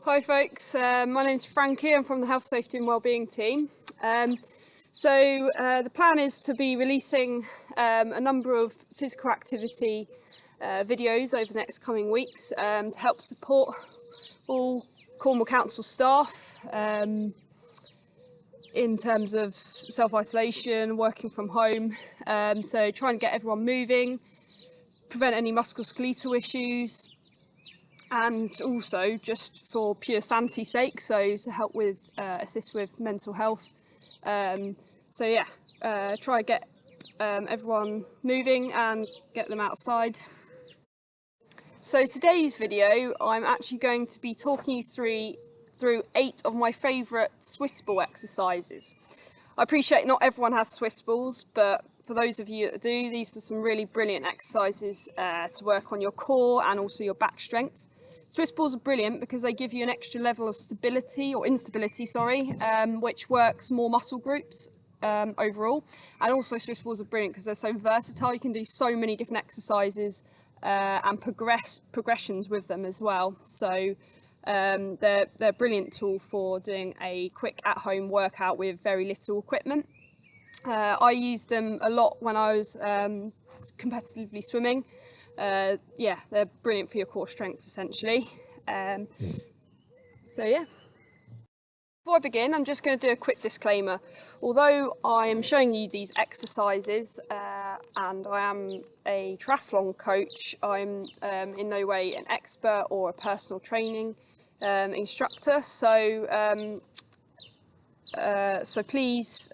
Hi folks, my name's Frankie. I'm from the Health, Safety and Wellbeing team. The plan is to be releasing a number of physical activity videos over the next coming weeks to help support all Cornwall Council staff in terms of self-isolation, working from home. So trying to get everyone moving, prevent any musculoskeletal issues, and also just for pure sanity's sake, so to help with assist with mental health. Try and get everyone moving and get them outside. So today's video, I'm actually going to be talking you through 8 of my favourite Swiss ball exercises. I appreciate not everyone has Swiss balls, but for those of you that do, these are some really brilliant exercises to work on your core and also your back strength. Swiss balls are brilliant because they give you an extra level of stability or instability, which works more muscle groups overall. And also Swiss balls are brilliant because they're so versatile. You can do so many different exercises and progressions with them as well. So they're a brilliant tool for doing a quick at-home workout with very little equipment. I used them a lot when I was competitively swimming. They're brilliant for your core strength essentially. Before I begin, I'm just going to do a quick disclaimer. Although I am showing you these exercises and I am a triathlon coach, I'm in no way an expert or a personal training instructor. So please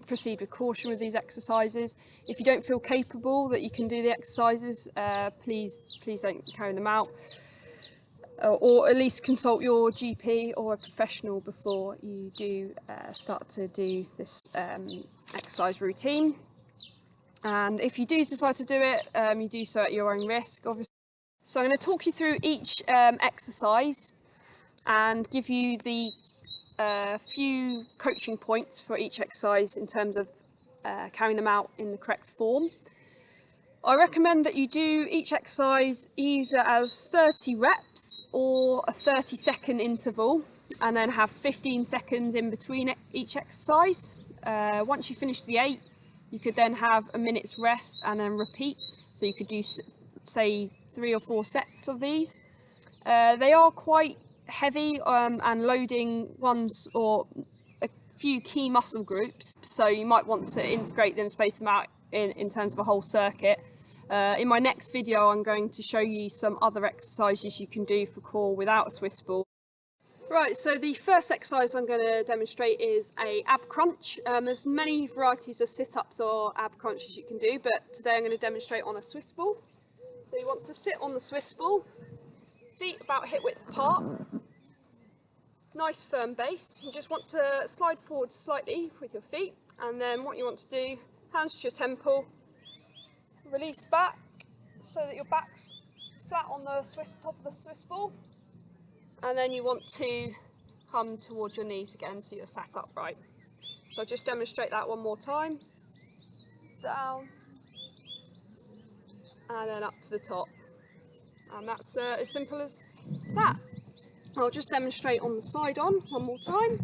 proceed with caution with these exercises. If you don't feel capable that you can do the exercises, please don't carry them out, or at least consult your GP or a professional before you do start to do this exercise routine. And if you do decide to do it, you do so at your own risk, obviously. So I'm going to talk you through each exercise and give you the few coaching points for each exercise in terms of carrying them out in the correct form. I recommend that you do each exercise either as 30 reps or a 30-second interval, and then have 15 seconds in between each exercise. Once you finish the 8, you could then have a minute's rest and then repeat. So you could do, say, 3 or 4 sets of these. They are quite heavy and loading ones or a few key muscle groups, so you might want to integrate them, space them out in terms of a whole circuit. In my next video I'm going to show you some other exercises you can do for core without a Swiss ball. Right, so the first exercise I'm going to demonstrate is a ab crunch. There's many varieties of sit-ups or ab crunches you can do, but today I'm going to demonstrate on a Swiss ball. So you want to sit on the Swiss ball, feet about hip width apart, nice firm base. You just want to slide forward slightly with your feet, and then what you want to do, hands to your temple, release back so that your back's flat on the top of the Swiss ball, and then you want to come towards your knees again so you're sat upright. So I'll just demonstrate that one more time. Down, and then up to the top. And that's as simple as that. I'll just demonstrate on the side on one more time.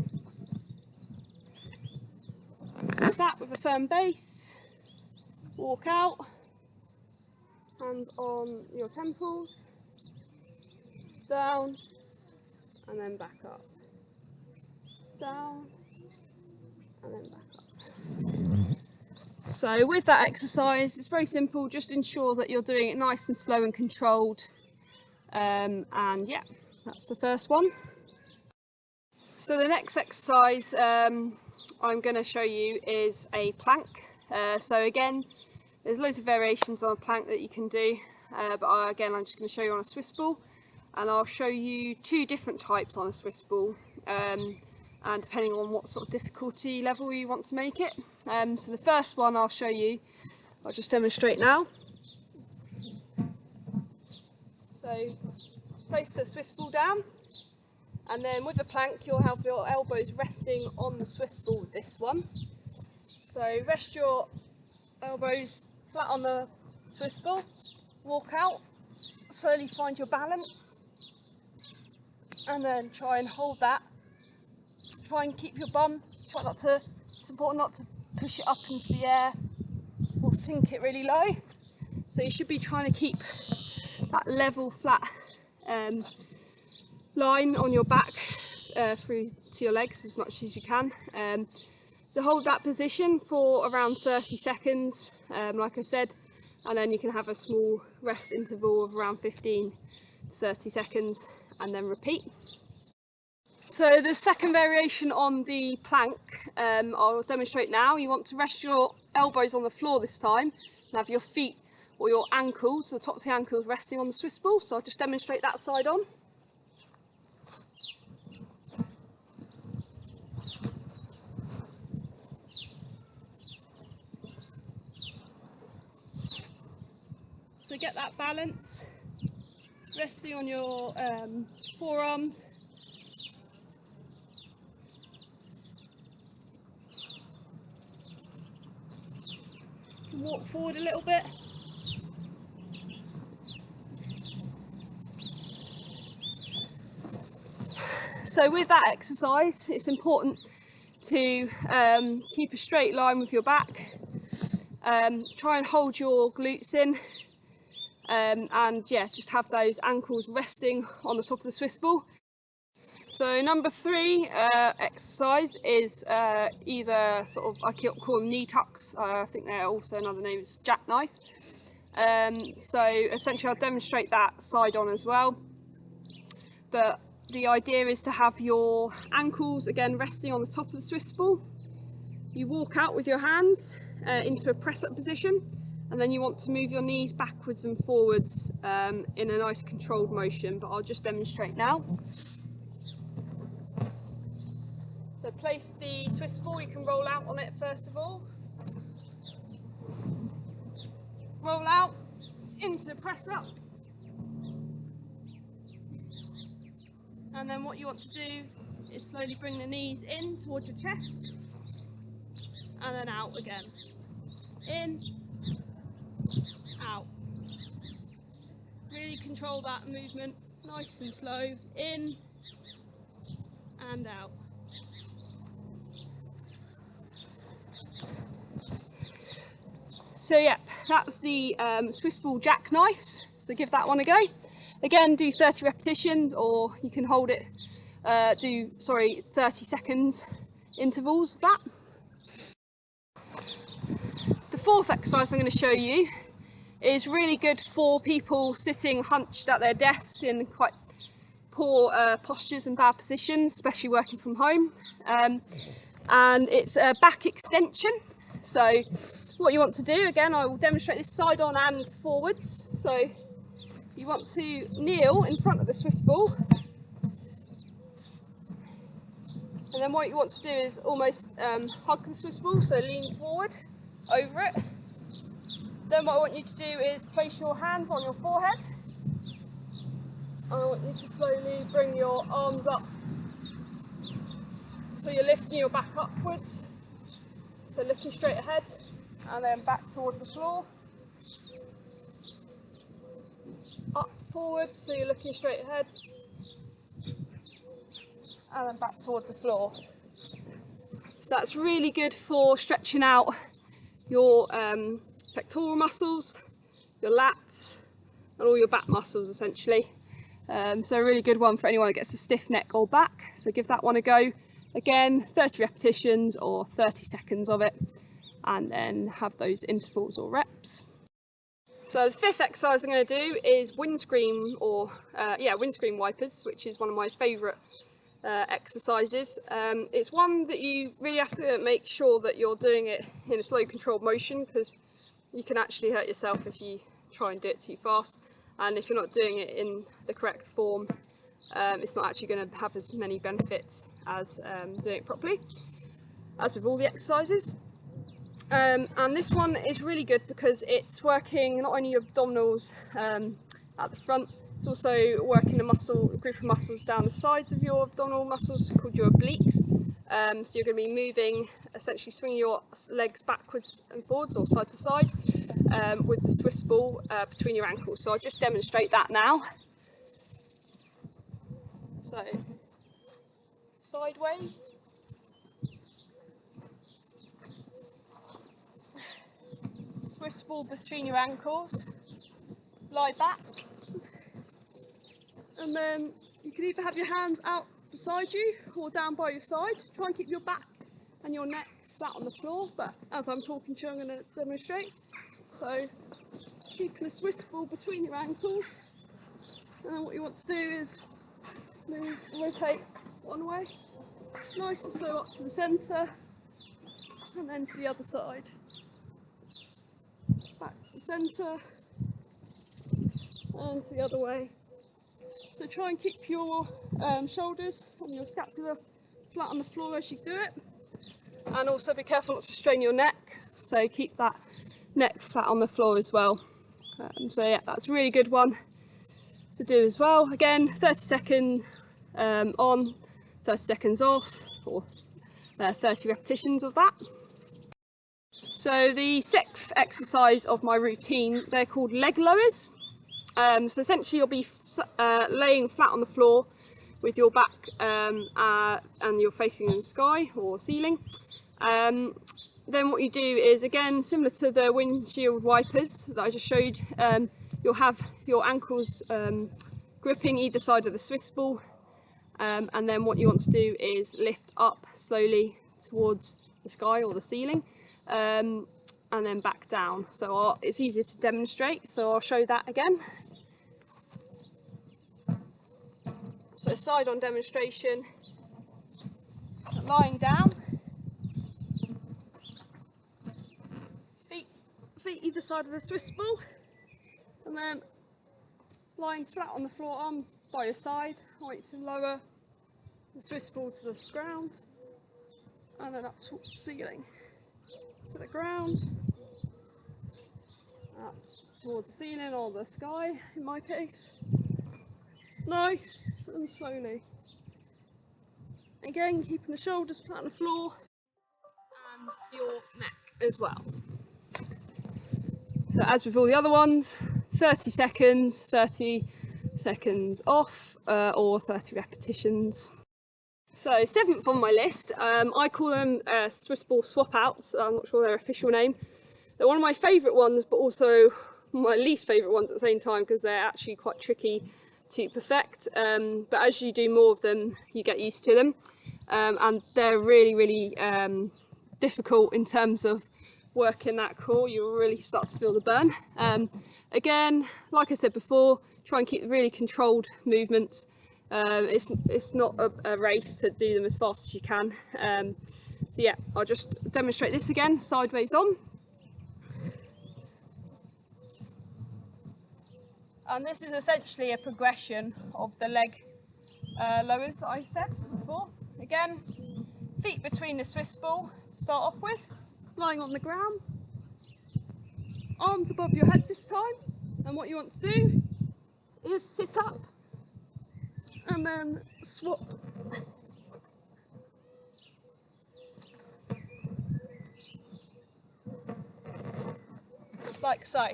So sat with a firm base, walk out, hands on your temples, down, and then back up. Down, and then back up. So with that exercise, it's very simple. Just ensure that you're doing it nice and slow and controlled. That's the first one. So the next exercise I'm going to show you is a plank. So again, there's loads of variations on a plank that you can do, but I'm just going to show you on a Swiss ball, and I'll show you 2 different types on a Swiss ball, and depending on what sort of difficulty level you want to make it. So the first one I'll show you, I'll just demonstrate now. So place the Swiss ball down, and then with the plank you'll have your elbows resting on the Swiss ball with this one. So rest your elbows flat on the Swiss ball, walk out, slowly find your balance, and then try and hold that. Try and keep your bum, try not to, it's important not to push it up into the air or sink it really low. So you should be trying to keep that level, flat line on your back through to your legs as much as you can. So hold that position for around 30 seconds, like I said, and then you can have a small rest interval of around 15 to 30 seconds and then repeat. So the second variation on the plank, I'll demonstrate now. You want to rest your elbows on the floor this time and have your feet or your ankles, the tops of the ankles resting on the Swiss ball. So I'll just demonstrate that side on. So get that balance, resting on your forearms. You can walk forward a little bit. So with that exercise, it's important to keep a straight line with your back. Try and hold your glutes in. And yeah, just have those ankles resting on the top of the Swiss ball. So number 3 exercise is either sort of, I call them knee tucks. I think they're also another name is jackknife. So essentially I'll demonstrate that side on as well. But the idea is to have your ankles again resting on the top of the Swiss ball. You walk out with your hands into a press up position. And then you want to move your knees backwards and forwards in a nice controlled motion, but I'll just demonstrate now. So place the Swiss ball, you can roll out on it first of all. Roll out into press up. And then what you want to do is slowly bring the knees in towards your chest. And then out again. In. Out. Really control that movement, nice and slow, in and out. So yeah, that's the Swiss ball jackknives, so give that one a go. Again, do 30 repetitions, or you can hold it, 30 seconds intervals of that. The fourth exercise I'm going to show you is really good for people sitting hunched at their desks in quite poor postures and bad positions, especially working from home. And it's a back extension. So what you want to do, again, I will demonstrate this side on and forwards. So you want to kneel in front of the Swiss ball. And then what you want to do is almost hug the Swiss ball, so lean forward over it. Then what I want you to do is place your hands on your forehead. And I want you to slowly bring your arms up. So you're lifting your back upwards. So looking straight ahead and then back towards the floor. Up forward, so you're looking straight ahead. And then back towards the floor. So that's really good for stretching out your pectoral muscles, your lats, and all your back muscles essentially. So a really good one for anyone that gets a stiff neck or back. So give that one a go. Again, 30 repetitions or 30 seconds of it, and then have those intervals or reps. So the fifth exercise I'm going to do is windscreen windscreen wipers, which is one of my favourite exercises. It's one that you really have to make sure that you're doing it in a slow controlled motion, because you can actually hurt yourself if you try and do it too fast, and if you're not doing it in the correct form, it's not actually going to have as many benefits as doing it properly, as with all the exercises. And this one is really good because it's working not only your abdominals at the front, it's also working a group of muscles down the sides of your abdominal muscles called your obliques. So you're going to be moving, essentially swinging your legs backwards and forwards or side to side with the Swiss ball between your ankles. So I'll just demonstrate that now. So sideways, Swiss ball between your ankles, lie back, and then you can either have your hands out beside you or down by your side. Try and keep your back and your neck flat on the floor, but as I'm talking to you I'm going to demonstrate. So keeping a Swiss ball between your ankles, and then what you want to do is rotate one way, nice and slow up to the centre, and then to the other side. Back to the centre, and to the other way. So try and keep your shoulders and your scapula flat on the floor as you do it. And also be careful not to strain your neck, so keep that neck flat on the floor as well. So yeah, that's a really good one to do as well. Again, 30 seconds on, 30 seconds off, or 30 repetitions of that. So the sixth exercise of my routine, they're called leg lowers. So essentially you'll be laying flat on the floor with your back and you're facing the sky or ceiling. Then what you do is, again, similar to the windshield wipers that I just showed, you'll have your ankles gripping either side of the Swiss ball, and then what you want to do is lift up slowly towards the sky or the ceiling, and then back down. So it's easier to demonstrate, so I'll show that again. So side on demonstration, lying down, feet either side of the Swiss ball, and then lying flat on the floor, arms by your side. I want you to lower the Swiss ball to the ground, and then up towards the ceiling, to the ground, up towards the ceiling or the sky in my case. Nice and slowly. Again, keeping the shoulders flat on the floor and your neck as well. So as with all the other ones, 30 seconds off, or 30 repetitions. So seventh on my list, I call them Swiss ball swap outs. I'm not sure their official name. They're one of my favourite ones, but also my least favourite ones at the same time, because they're actually quite tricky to perfect. But as you do more of them, you get used to them, and they're really difficult in terms of working that core. You'll really start to feel the burn. Again, like I said before, try and keep really controlled movements. It's not a race to do them as fast as you can. So yeah, I'll just demonstrate this again, sideways on. And this is essentially a progression of the leg lowers that I said before. Again, feet between the Swiss ball to start off with, lying on the ground, arms above your head this time, and what you want to do is sit up and then swap. Like so.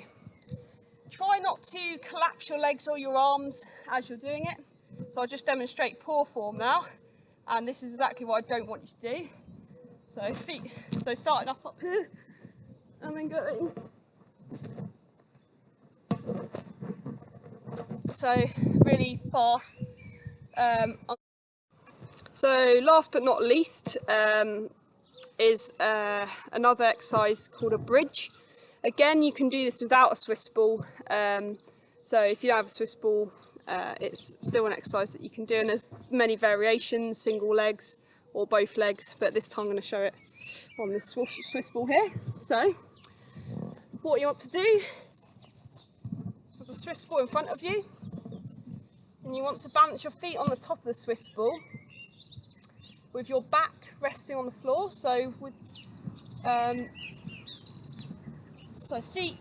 Try not to collapse your legs or your arms as you're doing it. So I'll just demonstrate paw form now, and this is exactly what I don't want you to do. So feet, so starting up here and then going. So really fast. So last but not least is another exercise called a bridge. Again, you can do this without a Swiss ball. So if you don't have a Swiss ball, it's still an exercise that you can do, and there's many variations, single legs or both legs, but this time I'm going to show it on this Swiss ball here. So what you want to do, with the Swiss ball in front of you, and you want to balance your feet on the top of the Swiss ball with your back resting on the floor. So with so feet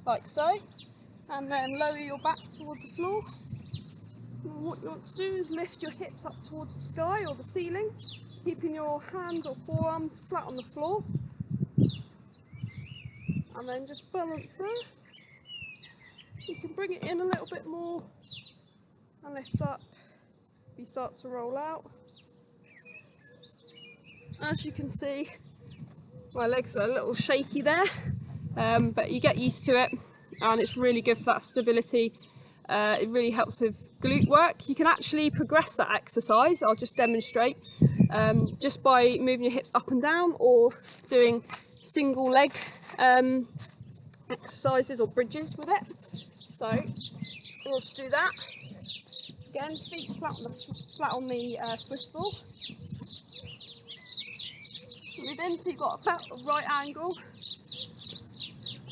like so, and then lower your back towards the floor. And what you want to do is lift your hips up towards the sky or the ceiling, keeping your hands or forearms flat on the floor, and then just balance there. You can bring it in a little bit more and lift up. You start to roll out. As you can see, my legs are a little shaky there, but you get used to it, and it's really good for that stability. It really helps with glute work. You can actually progress that exercise. I'll just demonstrate just by moving your hips up and down, or doing single leg exercises or bridges with it. So we'll just do that. Again, feet flat on the Swiss ball. Move in so you've got a right angle,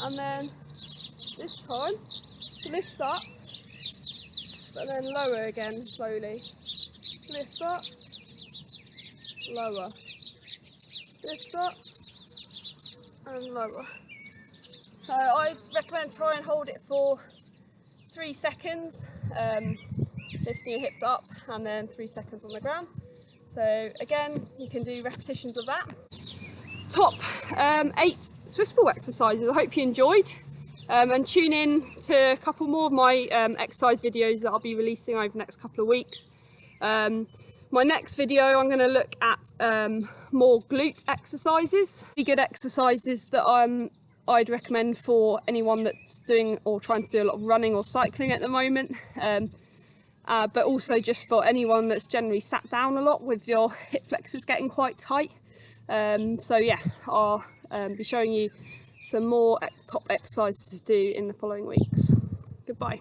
and then this time lift up, but then lower again slowly. Lift up, lower, lift up and lower. So I recommend try and hold it for 3 seconds, lifting your hips up and then 3 seconds on the ground. So again, you can do repetitions of that. Top 8 Swiss ball exercises. I hope you enjoyed, and tune in to a couple more of my exercise videos that I'll be releasing over the next couple of weeks. My next video, I'm going to look at more glute exercises, really good exercises that I'd recommend for anyone that's doing or trying to do a lot of running or cycling at the moment, but also just for anyone that's generally sat down a lot with your hip flexors getting quite tight. So yeah, I'll be showing you some more top exercises to do in the following weeks. Goodbye.